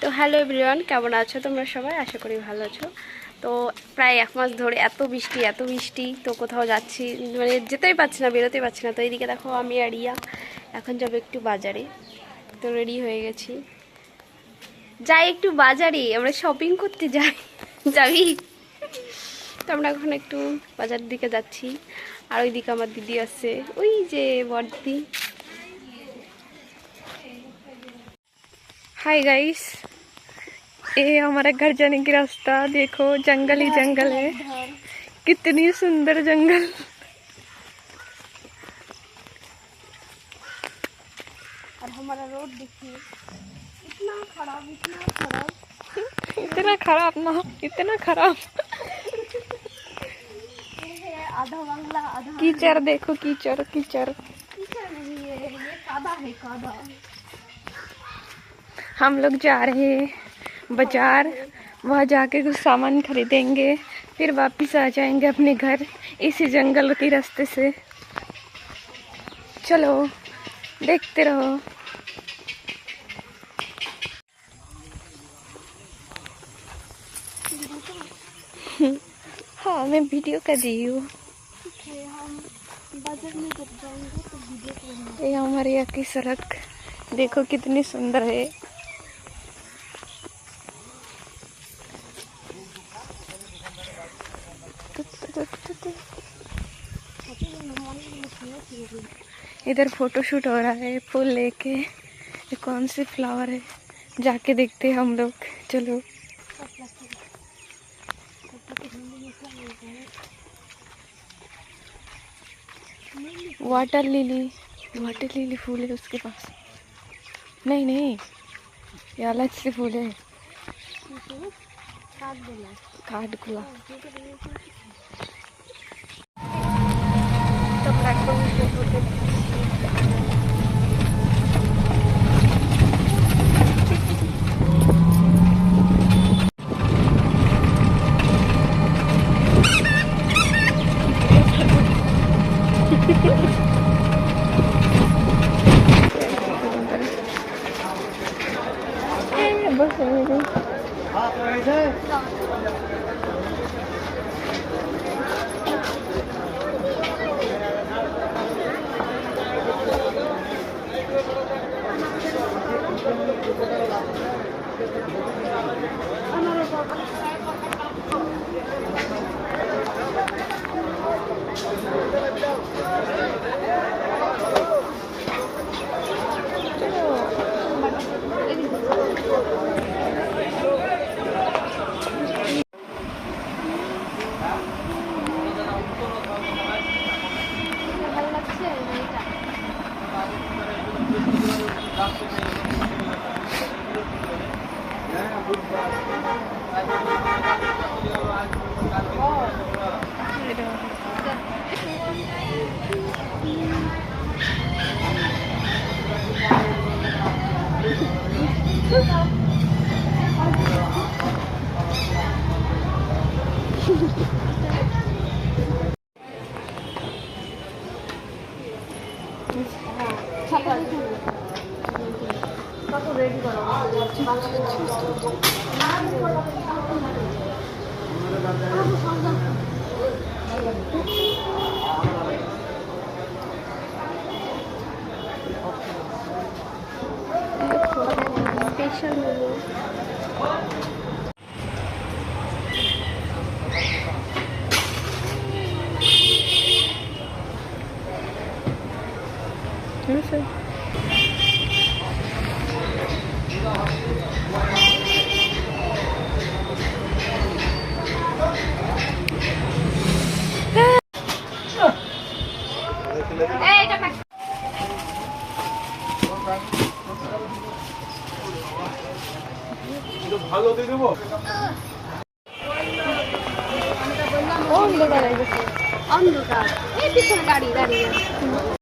তো hello everyone, কেমন আছো তোমরা সবাই? আশা করি ভালো আছো। তো প্রায় 1 মাস ধরে এত বৃষ্টি, তো কোথাও যাচ্ছি মানে যেতেই পারছি না, বেরোতেই পারছি না। তো এইদিকে দেখো আমি আর রিয়া এখন যাবো একটু বাজারে। তো রেডি হয়ে গেছি, যাই একটু বাজারে, আমরা শপিং করতে যাবি। তো আমরা এখন একটু বাজারের দিকে যাচ্ছি। আর ওইদিকে আমার দিদি আছে, ওই যে বড়দি। हाय गाइस, ये हमारा घर जाने की रास्ता। देखो जंगल ही जंगल है, कितनी सुंदर जंगल। और हमारा रोड देखिए, इतना खराब ना, इतना खराब। आधा बांग्ला आधा कीचड़। देखो कीचड़ नहीं है, ये कादा है, कादा। हम लोग जा रहे हैं बाजार, वहाँ जाके कुछ सामान खरीदेंगे, फिर वापस आ जाएंगे अपने घर इसी जंगल के रास्ते से। चलो देखते रहो। हाँ, मैं वीडियो कर रही हूँ। हम बाजार में जब जाएंगे तो वीडियो करेंगे। ये हमारे यहाँ की सड़क देखो कितनी सुंदर है। इधर फोटोशूट हो रहा है फूल लेके। ये कौन सी फ्लावर है, जाके देखते हैं हम लोग। चलो। वाटर लिली फूल है उसके पास। नहीं, ये अलग से फूल है, काठगोला। स्पेशल मोमो। ভালো দিয়ে দেবো। অন্ধকার এই পিছনে গাড়ি দাঁড়িয়ে।